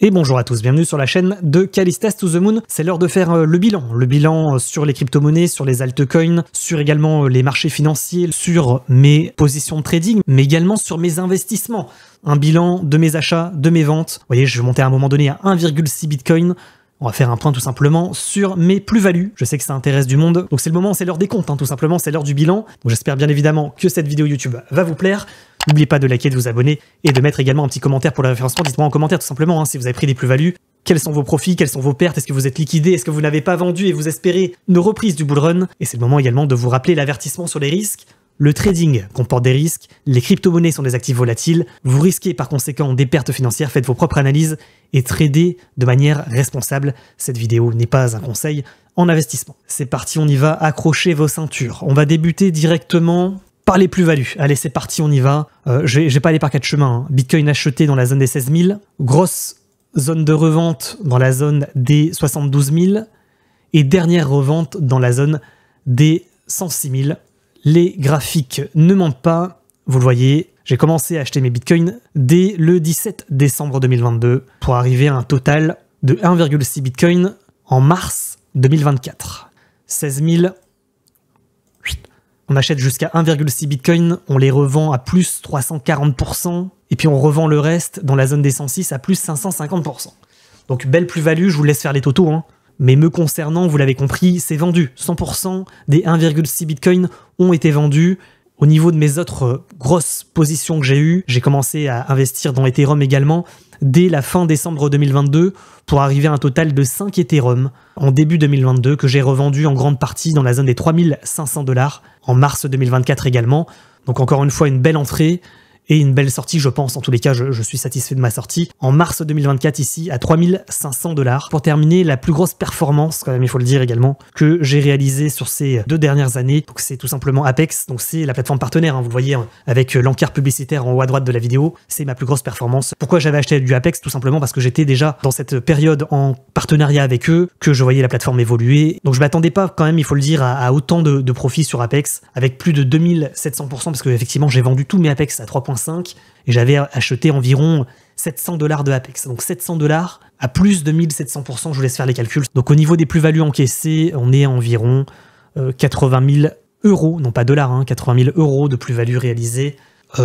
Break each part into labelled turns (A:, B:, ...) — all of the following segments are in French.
A: Et bonjour à tous, bienvenue sur la chaîne de Callistas to the Moon. C'est l'heure de faire le bilan sur les crypto-monnaies, sur les altcoins, sur également les marchés financiers, sur mes positions de trading, mais également sur mes investissements. Un bilan de mes achats, de mes ventes. Vous voyez, je vais monter à un moment donné à 1,6 Bitcoin. On va faire un point tout simplement sur mes plus-values. Je sais que ça intéresse du monde. Donc c'est le moment, c'est l'heure des comptes, tout simplement, c'est l'heure du bilan. Donc j'espère bien évidemment que cette vidéo YouTube va vous plaire. N'oubliez pas de liker, de vous abonner et de mettre également un petit commentaire pour le référencement. Dites-moi en commentaire tout simplement si vous avez pris des plus-values. Quels sont vos profits, quelles sont vos pertes, est-ce que vous êtes liquidé, est-ce que vous n'avez pas vendu et vous espérez une reprise du bull run. Et c'est le moment également de vous rappeler l'avertissement sur les risques. Le trading comporte des risques, les crypto-monnaies sont des actifs volatiles, vous risquez par conséquent des pertes financières, faites vos propres analyses et tradez de manière responsable. Cette vidéo n'est pas un conseil en investissement. C'est parti, on y va, accrochez vos ceintures. On va débuter directement par les plus-values. Allez, c'est parti, on y va. Je vais pas aller par quatre chemins. Bitcoin acheté dans la zone des 16 000, grosse zone de revente dans la zone des 72 000 et dernière revente dans la zone des 106 000. Les graphiques ne mentent pas, vous le voyez, j'ai commencé à acheter mes bitcoins dès le 17 décembre 2022 pour arriver à un total de 1,6 bitcoin en mars 2024. 16 000, on achète jusqu'à 1,6 bitcoin, on les revend à plus 340%, et puis on revend le reste dans la zone des 106 à plus 550%. Donc belle plus-value, je vous laisse faire les totaux, Mais me concernant, vous l'avez compris, c'est vendu. 100% des 1,6 Bitcoin ont été vendus. Au niveau de mes autres grosses positions que j'ai eues, j'ai commencé à investir dans Ethereum également dès la fin décembre 2022 pour arriver à un total de 5 Ethereum en début 2022 que j'ai revendu en grande partie dans la zone des 3500 $ en mars 2024 également. Donc encore une fois, une belle entrée. Et une belle sortie, je pense. En tous les cas, je suis satisfait de ma sortie. En mars 2024, ici, à 3500 $. Pour terminer, la plus grosse performance, quand même, il faut le dire également, que j'ai réalisée sur ces 2 dernières années. Donc, c'est tout simplement Apex. Donc, c'est la plateforme partenaire. Vous le voyez avec l'encart publicitaire en haut à droite de la vidéo. C'est ma plus grosse performance. Pourquoi j'avais acheté du Apex? Tout simplement parce que j'étais déjà dans cette période en partenariat avec eux, que je voyais la plateforme évoluer. Donc, je m'attendais pas, quand même, il faut le dire, à autant de profits sur Apex, avec plus de 2700%, parce que effectivement, j'ai vendu tous mes Apex à 3,5 et j'avais acheté environ 700 $ de Apex. Donc 700 $ à plus de 1700%, je vous laisse faire les calculs. Donc au niveau des plus-values encaissées, on est à environ 80 000 €, non pas dollars, 80 000 € de plus-value réalisée,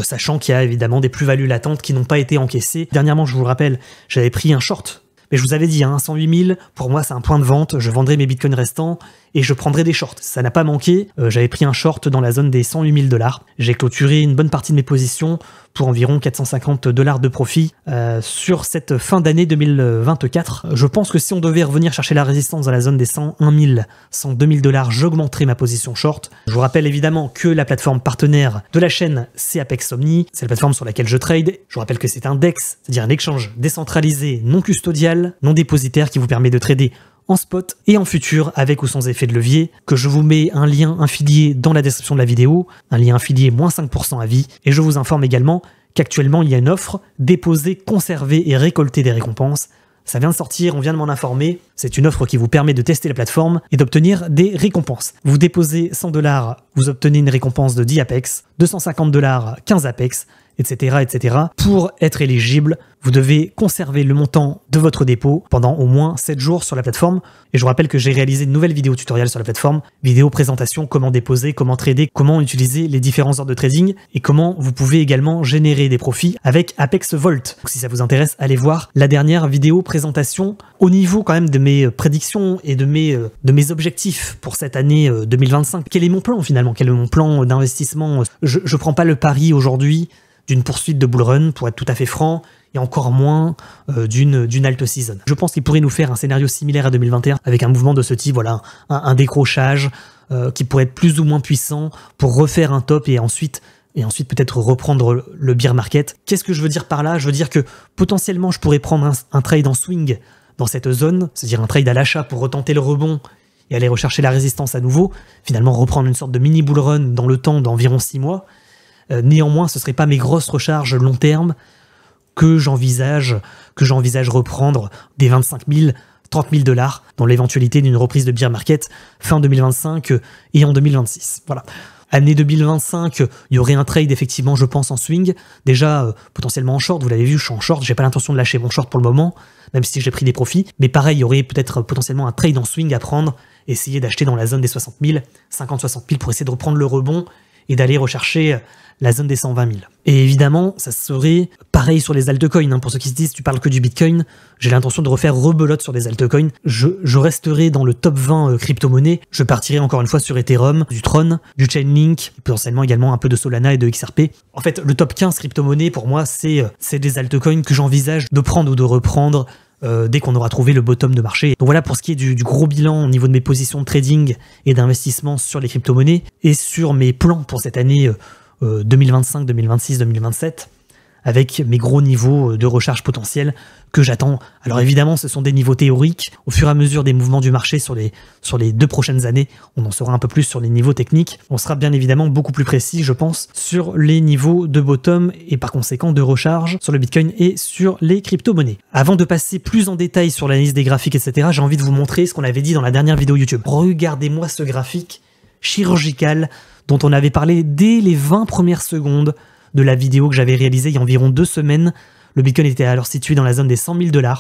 A: sachant qu'il y a évidemment des plus-values latentes qui n'ont pas été encaissées. Dernièrement, je vous le rappelle, j'avais pris un short. Mais je vous avais dit, 108 000, pour moi c'est un point de vente, je vendrai mes bitcoins restants et je prendrai des shorts. Ça n'a pas manqué, j'avais pris un short dans la zone des 108 000 $. J'ai clôturé une bonne partie de mes positions pour environ 450 $ de profit sur cette fin d'année 2024. Je pense que si on devait revenir chercher la résistance dans la zone des 101 000, 102 000 $, j'augmenterais ma position short. Je vous rappelle évidemment que la plateforme partenaire de la chaîne, c'est Apex Omni, c'est la plateforme sur laquelle je trade. Je vous rappelle que c'est un DEX, c'est-à-dire un exchange décentralisé, non custodial, non dépositaire qui vous permet de trader en spot et en futur avec ou sans effet de levier, que je vous mets un lien affilié dans la description de la vidéo, un lien affilié moins 5% à vie, et je vous informe également qu'actuellement il y a une offre déposer, conserver et récolter des récompenses. Ça vient de sortir, on vient de m'en informer, c'est une offre qui vous permet de tester la plateforme et d'obtenir des récompenses. Vous déposez 100 $, vous obtenez une récompense de 10 Apex, 250 $, 15 Apex, etc., etc. Pour être éligible, vous devez conserver le montant de votre dépôt pendant au moins 7 jours sur la plateforme. Et je vous rappelle que j'ai réalisé une nouvelle vidéo tutoriel sur la plateforme, vidéo présentation, comment déposer, comment trader, comment utiliser les différents ordres de trading et comment vous pouvez également générer des profits avec Apex Volt. Donc si ça vous intéresse, allez voir la dernière vidéo présentation au niveau quand même de mes prédictions et de mes objectifs pour cette année 2025. Quel est mon plan finalement? Quel est mon plan d'investissement? Je prends pas le pari aujourd'hui d'une poursuite de bull run, pour être tout à fait franc, et encore moins d'une alt season. Je pense qu'il pourrait nous faire un scénario similaire à 2021, avec un mouvement de ce type, voilà, un décrochage qui pourrait être plus ou moins puissant pour refaire un top et ensuite peut-être reprendre le bear market. Qu'est-ce que je veux dire par là? Je veux dire que potentiellement je pourrais prendre un trade en swing dans cette zone, c'est-à-dire un trade à l'achat pour retenter le rebond et aller rechercher la résistance à nouveau, finalement reprendre une sorte de mini bull run dans le temps d'environ 6 mois. Néanmoins, ce ne seraient pas mes grosses recharges long terme que j'envisage reprendre des 25 000, 30 000 $, dans l'éventualité d'une reprise de bear market fin 2025 et en 2026. Voilà. Année 2025, il y aurait un trade effectivement, je pense, en swing. Déjà, potentiellement en short, vous l'avez vu, je suis en short, j'ai pas l'intention de lâcher mon short pour le moment, même si j'ai pris des profits. Mais pareil, il y aurait peut-être potentiellement un trade en swing à prendre, essayer d'acheter dans la zone des 60 000, 50-60 000 pour essayer de reprendre le rebond et d'aller rechercher la zone des 120 000. Et évidemment, ça serait pareil sur les altcoins. Hein. Pour ceux qui se disent, tu parles que du Bitcoin, j'ai l'intention de refaire rebelote sur des altcoins. Je resterai dans le top 20 crypto-monnaies. Je partirai encore une fois sur Ethereum, du Tron, du Chainlink, potentiellement également un peu de Solana et de XRP. En fait, le top 15 crypto-monnaies, pour moi, c'est des altcoins que j'envisage de prendre ou de reprendre dès qu'on aura trouvé le bottom de marché. Donc voilà pour ce qui est du gros bilan au niveau de mes positions de trading et d'investissement sur les crypto-monnaies et sur mes plans pour cette année 2025, 2026, 2027 avec mes gros niveaux de recharge potentielle que j'attends. Alors évidemment, ce sont des niveaux théoriques. Au fur et à mesure des mouvements du marché sur les 2 prochaines années, on en saura un peu plus sur les niveaux techniques. On sera bien évidemment beaucoup plus précis, je pense, sur les niveaux de bottom et par conséquent de recharge sur le Bitcoin et sur les crypto-monnaies. Avant de passer plus en détail sur l'analyse des graphiques, etc., j'ai envie de vous montrer ce qu'on avait dit dans la dernière vidéo YouTube. Regardez-moi ce graphique chirurgical dont on avait parlé dès les 20 premières secondes de la vidéo que j'avais réalisée il y a environ 2 semaines. Le Bitcoin était alors situé dans la zone des 100 000 $.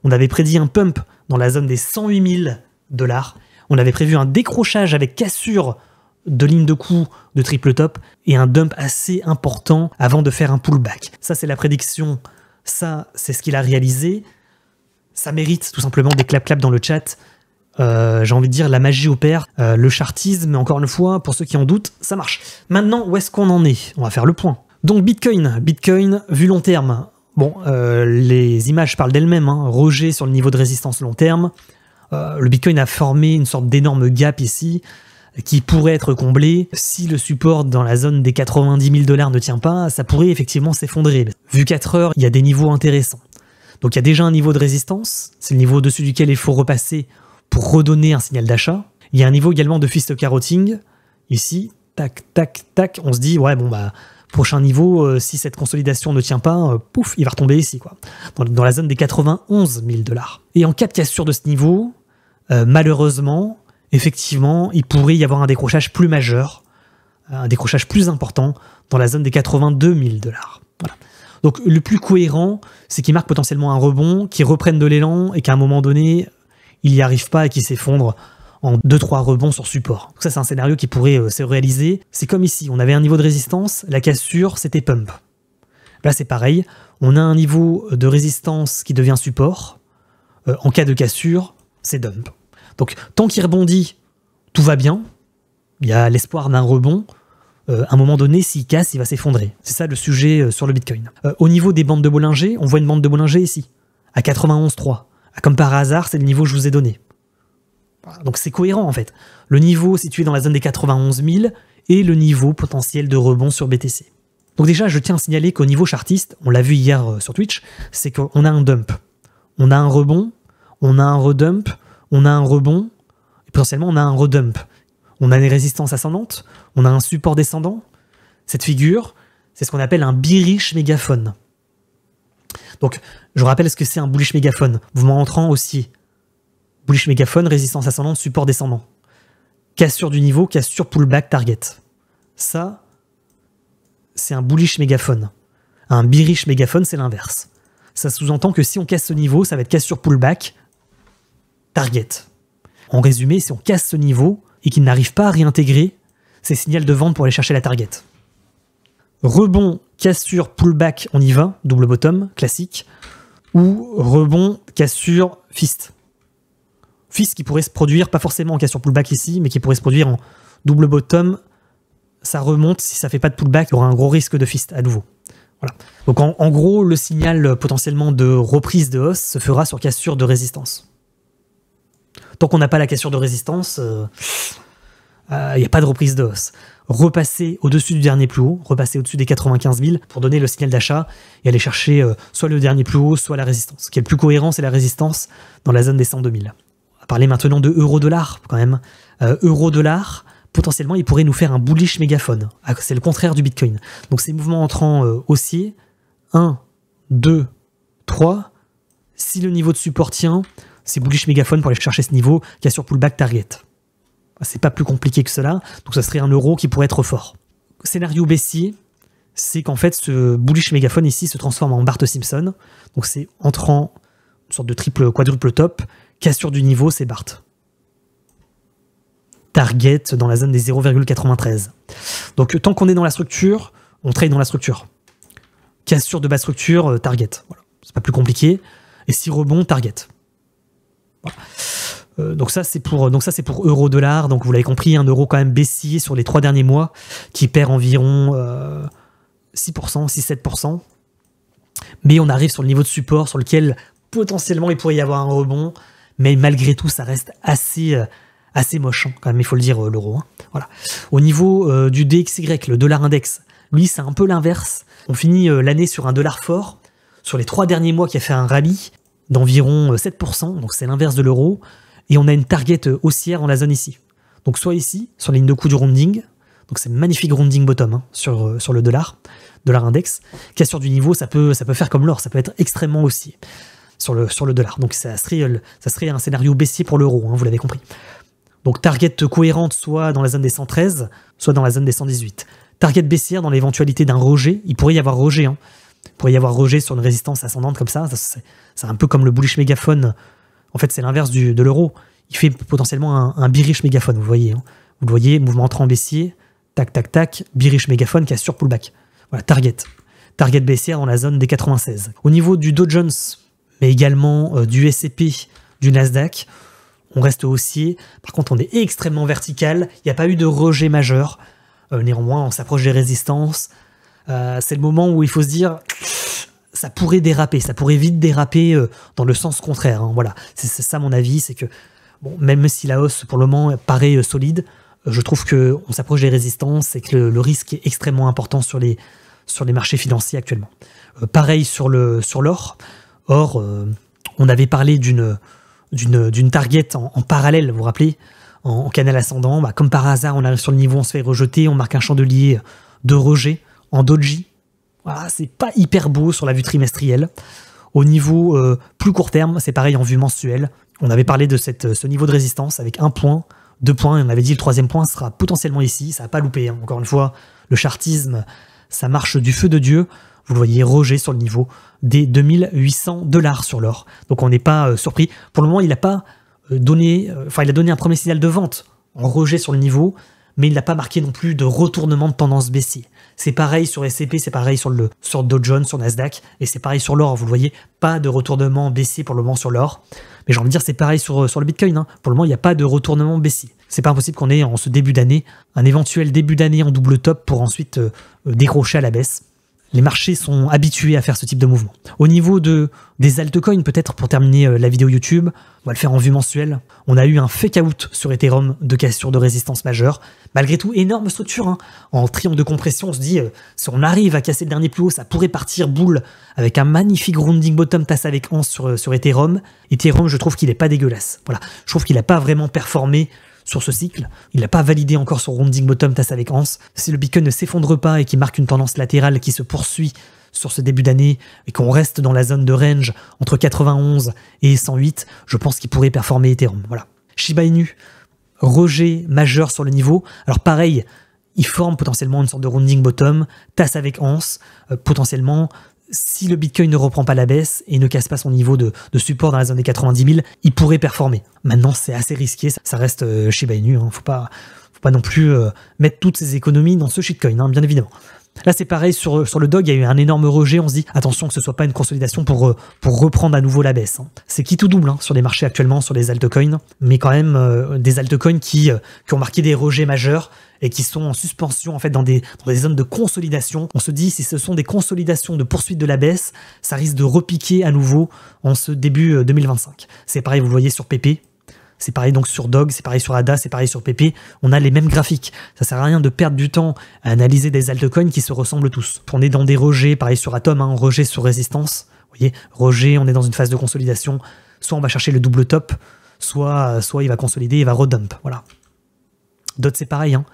A: On avait prédit un pump dans la zone des 108 000 $. On avait prévu un décrochage avec cassure de ligne de coup de triple top et un dump assez important avant de faire un pullback. Ça, c'est la prédiction. Ça, c'est ce qu'il a réalisé. Ça mérite tout simplement des clap dans le chat. J'ai envie de dire, la magie opère, le chartisme, encore une fois, pour ceux qui en doutent, ça marche. Maintenant, où est-ce qu'on en est? On va faire le point. Donc Bitcoin, vu long terme, bon, les images parlent d'elles-mêmes, hein. Roger sur le niveau de résistance long terme, le Bitcoin a formé une sorte d'énorme gap ici, qui pourrait être comblé. Si le support dans la zone des 90 000 $ ne tient pas, ça pourrait effectivement s'effondrer. Vu 4 heures, il y a des niveaux intéressants. Donc il y a déjà un niveau de résistance, c'est le niveau au-dessus duquel il faut repasser pour redonner un signal d'achat. Il y a un niveau également de fist carotting, ici, tac, tac, tac, on se dit, ouais, bon, bah, prochain niveau, si cette consolidation ne tient pas, pouf, il va retomber ici, quoi, dans la zone des 91 000 $. Et en cas de cassure de ce niveau, malheureusement, effectivement, il pourrait y avoir un décrochage plus majeur, un décrochage plus important dans la zone des 82 000 $. Voilà. Donc le plus cohérent, c'est qu'il marque potentiellement un rebond, qu'il reprenne de l'élan et qu'à un moment donné, il n'y arrive pas et qu'il s'effondre en 2-3 rebonds sur support. Donc ça, c'est un scénario qui pourrait se réaliser. C'est comme ici, on avait un niveau de résistance, la cassure, c'était pump. Là, c'est pareil, on a un niveau de résistance qui devient support. En cas de cassure, c'est dump. Donc, tant qu'il rebondit, tout va bien. Il y a l'espoir d'un rebond. À un moment donné, s'il casse, il va s'effondrer. C'est ça le sujet sur le Bitcoin. Au niveau des bandes de Bollinger, on voit une bande de Bollinger ici, à 91,3. Comme par hasard, c'est le niveau que je vous ai donné. Donc c'est cohérent en fait. Le niveau situé dans la zone des 91 000 et le niveau potentiel de rebond sur BTC. Donc déjà, je tiens à signaler qu'au niveau chartiste, on l'a vu hier sur Twitch, c'est qu'on a un dump. On a un rebond, on a un redump, on a un rebond, et potentiellement on a un redump. On a des résistances ascendantes, on a un support descendant. Cette figure, c'est ce qu'on appelle un bearish mégaphone. Donc, je rappelle ce que c'est un bullish mégaphone. Mouvement entrant haussier. Bullish mégaphone, résistance ascendante, support descendant. Cassure du niveau, cassure pullback target. Ça, c'est un bullish mégaphone. Un bearish mégaphone, c'est l'inverse. Ça sous-entend que si on casse ce niveau, ça va être cassure pullback target. En résumé, si on casse ce niveau et qu'il n'arrive pas à réintégrer, c'est signal de vente pour aller chercher la target. Rebond, cassure, pullback, on y va, double bottom, classique, ou rebond, cassure, fist. Fist qui pourrait se produire, pas forcément en cassure pullback ici, mais qui pourrait se produire en double bottom, ça remonte, si ça fait pas de pullback, il y aura un gros risque de fist à nouveau. Voilà. Donc en gros, le signal potentiellement de reprise de hausse se fera sur cassure de résistance. Tant qu'on n'a pas la cassure de résistance, il n'y a pas de reprise de hausse. Repasser au-dessus du dernier plus haut, repasser au-dessus des 95 000 pour donner le signal d'achat et aller chercher soit le dernier plus haut, soit la résistance. Ce qui est le plus cohérent, c'est la résistance dans la zone des 102 000. On va parler maintenant de euro-dollar quand même. Euro-dollar, potentiellement, il pourrait nous faire un bullish mégaphone. C'est le contraire du Bitcoin. Donc ces mouvements entrants haussiers, 1, 2, 3. Si le niveau de support tient, c'est bullish mégaphone pour aller chercher ce niveau, cassure pullback target. C'est pas plus compliqué que cela, donc ça serait un euro qui pourrait être fort. Scénario baissier, c'est qu'en fait ce bullish mégaphone ici se transforme en Bart Simpson, donc c'est entrant une sorte de triple quadruple top, cassure du niveau, c'est Bart. Target dans la zone des 0,93. Donc tant qu'on est dans la structure, on trade dans la structure. Cassure de basse structure, target. Voilà. C'est pas plus compliqué. Et si rebond, target. Voilà. Donc ça c'est pour euro-dollar. Donc vous l'avez compris, un euro quand même baissier sur les 3 derniers mois, qui perd environ 6%, 6-7%. Mais on arrive sur le niveau de support sur lequel potentiellement il pourrait y avoir un rebond. Mais malgré tout, ça reste assez moche, hein, quand même, il faut le dire, l'euro. Hein. Voilà. Au niveau du DXY, le dollar index, lui, c'est un peu l'inverse. On finit l'année sur un dollar fort, sur les 3 derniers mois qui a fait un rallye d'environ 7%, donc c'est l'inverse de l'euro, et on a une target haussière dans la zone ici. Donc soit ici, sur la ligne de coup du rounding, donc c'est magnifique rounding bottom hein, sur le dollar index, cassure du niveau, ça peut faire comme l'or, ça peut être extrêmement haussier sur le dollar. Donc ça serait un scénario baissier pour l'euro, hein, vous l'avez compris. Donc target cohérente soit dans la zone des 113, soit dans la zone des 118. Target baissière dans l'éventualité d'un rejet, il pourrait y avoir rejet. Hein. Il pourrait y avoir rejet sur une résistance ascendante comme ça. C'est un peu comme le bullish mégaphone. En fait, c'est l'inverse de l'euro. Il fait potentiellement un bearish mégaphone, vous le voyez. Hein. Vous le voyez, mouvement entrant baissier, tac, tac, tac, bearish mégaphone qui assure pullback. Voilà, target. Target baissière dans la zone des 96. Au niveau du Dow Jones, mais également du S&P, du Nasdaq, on reste haussier. Par contre, on est extrêmement vertical. Il n'y a pas eu de rejet majeur. Néanmoins, on s'approche des résistances. C'est le moment où il faut se dire ça pourrait déraper, ça pourrait vite déraper dans le sens contraire. Hein. Voilà, c'est ça mon avis, c'est que bon, même si la hausse pour le moment paraît solide, je trouve qu'on s'approche des résistances et que le risque est extrêmement important sur les marchés financiers actuellement. Pareil sur l'or. Or, on avait parlé d'une target en parallèle, vous vous rappelez, en canal ascendant. Bah, comme par hasard, on arrive sur le niveau, on se fait rejeter, on marque un chandelier de rejet en doji. Voilà, c'est pas hyper beau sur la vue trimestrielle. Au niveau plus court terme, c'est pareil en vue mensuelle. On avait parlé de ce niveau de résistance avec 1 point, 2 points, et on avait dit le 3e point sera potentiellement ici, ça n'a pas loupé. Hein. Encore une fois, le chartisme, ça marche du feu de Dieu. Vous le voyez, rejet sur le niveau des 2800 $ sur l'or. Donc on n'est pas surpris. Pour le moment, il n'a pas donné, il a donné un premier signal de vente en rejet sur le niveau, mais il n'a pas marqué non plus de retournement de tendance baissier. C'est pareil sur S&P, c'est pareil sur Dow Jones, sur Nasdaq, et c'est pareil sur l'or. Vous le voyez, pas de retournement baissier pour le moment sur l'or. Mais j'ai envie de dire, c'est pareil sur le Bitcoin. Hein. Pour le moment, il n'y a pas de retournement baissier. C'est pas impossible qu'on ait en ce début d'année un éventuel début d'année en double top pour ensuite décrocher à la baisse. Les marchés sont habitués à faire ce type de mouvement. Au niveau des altcoins, peut-être pour terminer la vidéo YouTube, on va le faire en vue mensuelle. On a eu un fake out sur Ethereum de cassure de résistance majeure. Malgré tout, énorme structure. Hein. En triangle de compression, on se dit, si on arrive à casser le dernier plus haut, ça pourrait partir boule avec un magnifique rounding bottom tasse avec 11 sur Ethereum. Ethereum, je trouve qu'il n'est pas dégueulasse. Voilà. Je trouve qu'il n'a pas vraiment performé sur ce cycle. Il n'a pas validé encore son rounding bottom tasse avec Hans. Si le Bitcoin ne s'effondre pas et qu'il marque une tendance latérale qui se poursuit sur ce début d'année et qu'on reste dans la zone de range entre 91 et 108, je pense qu'il pourrait performer Ethereum. Voilà. Shiba Inu, rejet majeur sur le niveau. Alors pareil, il forme potentiellement une sorte de rounding bottom, tasse avec Hans, potentiellement. Si le Bitcoin ne reprend pas la baisse et ne casse pas son niveau de support dans la zone des 90 000, il pourrait performer. Maintenant, c'est assez risqué, ça reste Shiba Inu. Hein. Faut pas non plus mettre toutes ses économies dans ce shitcoin, hein, bien évidemment. Là, c'est pareil, sur le DOG, il y a eu un énorme rejet. On se dit, attention que ce ne soit pas une consolidation pour reprendre à nouveau la baisse. Hein. C'est qui tout double hein, sur les marchés actuellement, sur les altcoins, mais quand même des altcoins qui ont marqué des rejets majeurs et qui sont en suspension en fait dans des zones de consolidation. On se dit, si ce sont des consolidations de poursuite de la baisse, ça risque de repiquer à nouveau en ce début 2025. C'est pareil, vous le voyez sur PP. C'est pareil donc sur DOG, c'est pareil sur ADA, c'est pareil sur PP. On a les mêmes graphiques. Ça sert à rien de perdre du temps à analyser des altcoins qui se ressemblent tous. On est dans des rejets, pareil sur Atom, hein, rejet sur résistance. Vous voyez, rejet, on est dans une phase de consolidation. Soit on va chercher le double top, soit il va consolider, il va redump. Voilà. D'autres, c'est pareil. Hein.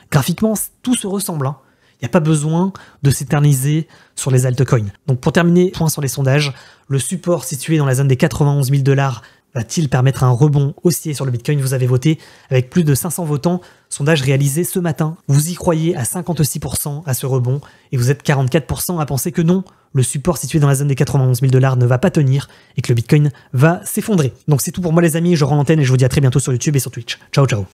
A: Graphiquement, tout se ressemble. Hein. Il n'y a pas besoin de s'éterniser sur les altcoins. Donc pour terminer, point sur les sondages. Le support situé dans la zone des 91 000 $, Va-t-il permettre un rebond haussier sur le Bitcoin? Vous avez voté avec plus de 500 votants. Sondage réalisé ce matin. Vous y croyez à 56% à ce rebond et vous êtes 44% à penser que non, le support situé dans la zone des 91 000 $ ne va pas tenir et que le Bitcoin va s'effondrer. Donc c'est tout pour moi les amis, je rends l'antenne et je vous dis à très bientôt sur YouTube et sur Twitch. Ciao ciao.